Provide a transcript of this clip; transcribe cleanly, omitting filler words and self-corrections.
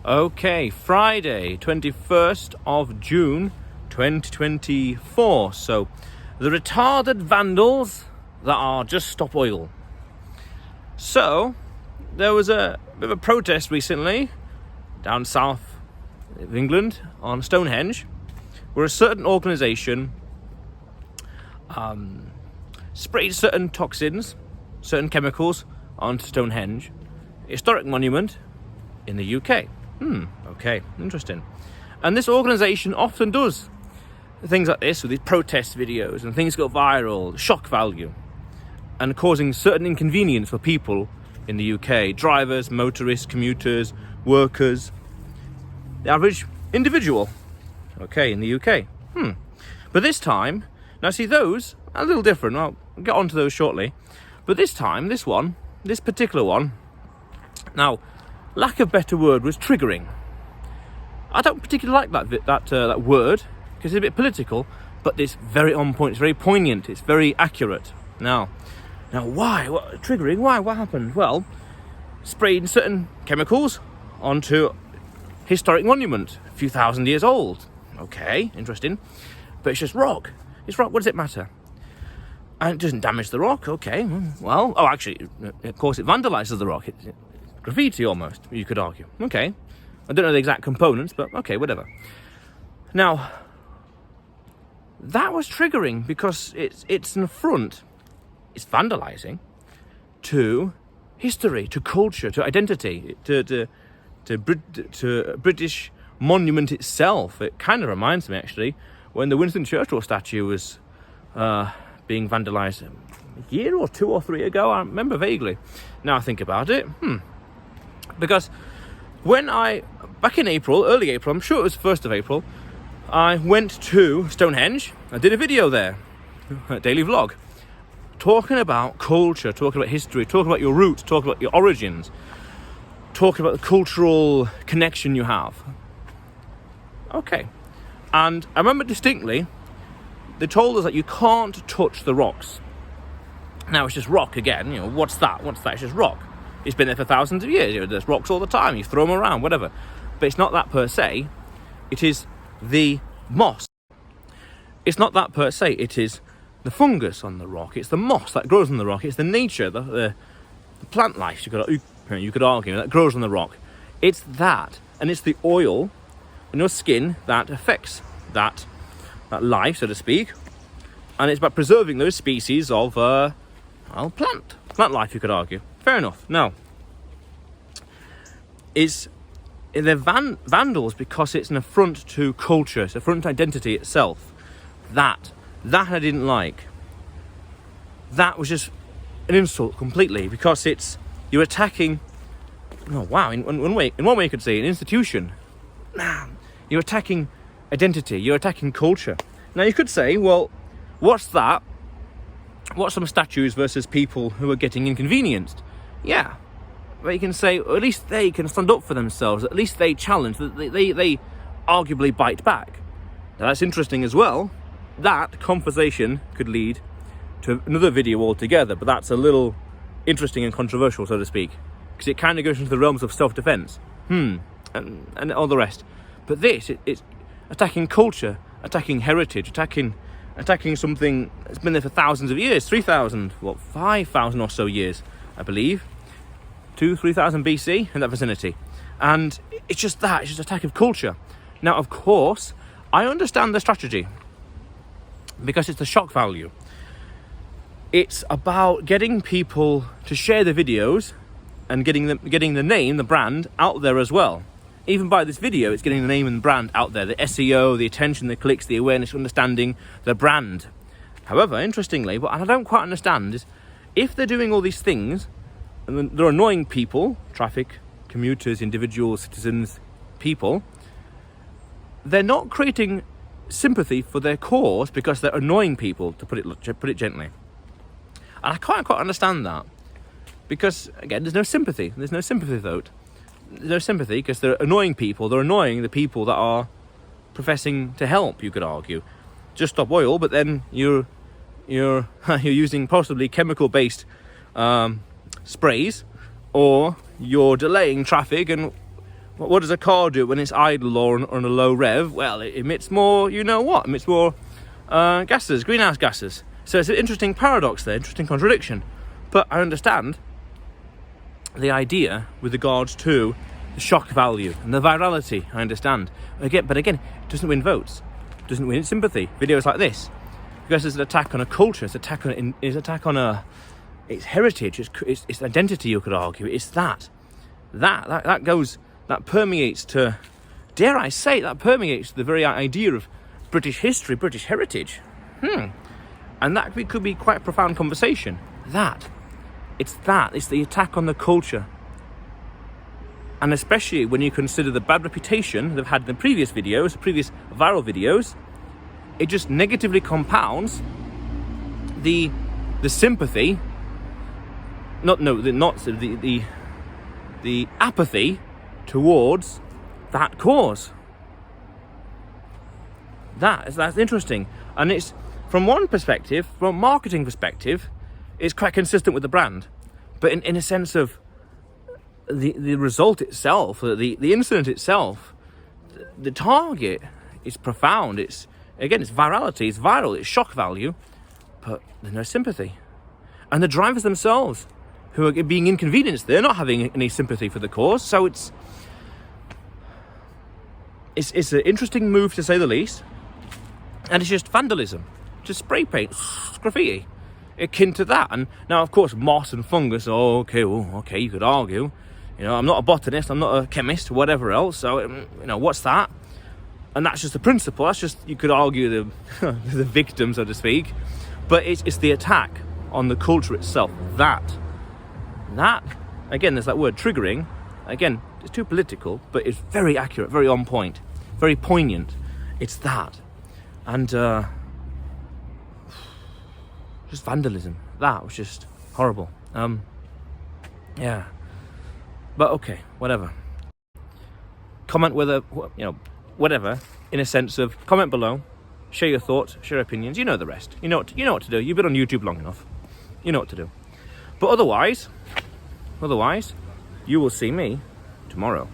Okay, Friday, 21st of June, 2024. So, the retarded vandals that are just stop oil. So, there was a bit of a protest recently down south of England on Stonehenge, where a certain organisation sprayed certain toxins, certain chemicals onto Stonehenge, a historic monument in the UK. Okay, interesting. And this organisation often does things like this with these protest videos, and things go viral, shock value, and causing certain inconvenience for people in the UK. Drivers, motorists, commuters, workers, the average individual, okay, in the UK. But this time, now see, those are a little different. I'll get onto those shortly. But this time, this particular one, now, lack of better word, was triggering. I don't particularly like that word, because it's a bit political, but it's very on point, it's very poignant, it's very accurate. Now why? What, triggering? Why? What happened? Well, spraying certain chemicals onto historic monument, a few thousand years old. Okay, interesting. But it's just rock. It's rock, what does it matter? And it doesn't damage the rock, okay. Well, actually, of course it vandalizes the rock. It's graffiti almost, you could argue. Okay. I don't know the exact components, but okay, whatever. Now, that was triggering because it's an affront. It's vandalizing to history, to culture, to identity, to British monument itself. It kind of reminds me, actually, when the Winston Churchill statue was being vandalized a year or 2 or 3 ago. I remember vaguely. Now I think about it. Because when back in April, early April, I'm sure it was 1st of April, I went to Stonehenge. I did a video there, a daily vlog, talking about culture, talking about history, talking about your roots, talking about your origins, talking about the cultural connection you have. Okay. And I remember distinctly, they told us that you can't touch the rocks. Now it's just rock again, what's that? It's just rock. It's been there for thousands of years. There's rocks all the time. You throw them around, whatever. But it's not that per se. It is the moss. It's not that per se. It is the fungus on the rock. It's the moss that grows on the rock. It's the nature, the plant life, you could argue, that grows on the rock. It's that. And it's the oil on your skin that affects that life, so to speak. And it's about preserving those species of, plant life, you could argue. Fair enough. Now, they're vandals because it's an affront to culture, it's an affront to identity itself. That I didn't like. That was just an insult completely, because you're attacking. Oh wow! In one way you could say an institution. You're attacking identity. You're attacking culture. Now you could say, well, what's that? What's some statues versus people who are getting inconvenienced? Yeah, but you can say, well, at least they can stand up for themselves. At least they challenge. They arguably bite back. Now that's interesting as well. That conversation could lead to another video altogether, but that's a little interesting and controversial, so to speak, because it kind of goes into the realms of self-defense, and all the rest. But it's attacking culture, attacking heritage, attacking something that's been there for thousands of years, 5,000 or so years, I believe, 3,000 BC, in that vicinity. And it's just that, it's just an attack of culture. Now, of course, I understand the strategy, because it's the shock value. It's about getting people to share the videos and getting the name, the brand, out there as well. Even by this video, it's getting the name and brand out there, the SEO, the attention, the clicks, the awareness, understanding the brand. However, interestingly, what I don't quite understand is, if they're doing all these things, and they're annoying people, traffic, commuters, individuals, citizens, people, they're not creating sympathy for their cause because they're annoying people, to put it gently. And I can't quite understand that, because again, there's no sympathy. There's no sympathy vote. There's no sympathy because they're annoying people. They're annoying the people that are professing to help, you could argue. Just stop oil, but then you're using possibly chemical-based sprays, or you're delaying traffic and What does a car do when it's idle or on a low rev? Well, it emits more, you know what, emits more gases, greenhouse gases. So it's an interesting paradox there, interesting contradiction. But I understand the idea with regards to the shock value and the virality. I understand. But again, it doesn't win votes, it doesn't win sympathy. Videos like this, because it's an attack on a culture, it's an attack on its heritage, its identity. You could argue it's that permeates to, dare I say, that permeates the very idea of British history, British heritage. And that could be quite a profound conversation. It's the attack on the culture. And especially when you consider the bad reputation they've had in the previous videos, the previous viral videos, it just negatively compounds the sympathy, the apathy towards that cause. That's interesting. And it's, from one perspective, from a marketing perspective, it's quite consistent with the brand. But in a sense of the result itself, the incident itself, the target is profound. It's virality, it's viral, it's shock value, but there's no sympathy. And the drivers themselves, who are being inconvenienced, they're not having any sympathy for the cause. So it's an interesting move, to say the least. And it's just vandalism, just spray paint, graffiti, akin to that. And now, of course, moss and fungus. Okay, you could argue. I'm not a botanist, I'm not a chemist, whatever else. So, what's that? And that's just the principle. That's just, you could argue, the the victim, so to speak. But it's the attack on the culture itself. That again, there's that word triggering. Again, it's too political, but it's very accurate, very on point, very poignant. It's that. And just vandalism. That was just horrible. Yeah. But okay, whatever. Comment whether, whatever, in a sense of, comment below, share your thoughts, share your opinions. You know the rest. You know what to do. You've been on YouTube long enough. You know what to do. But otherwise, you will see me tomorrow.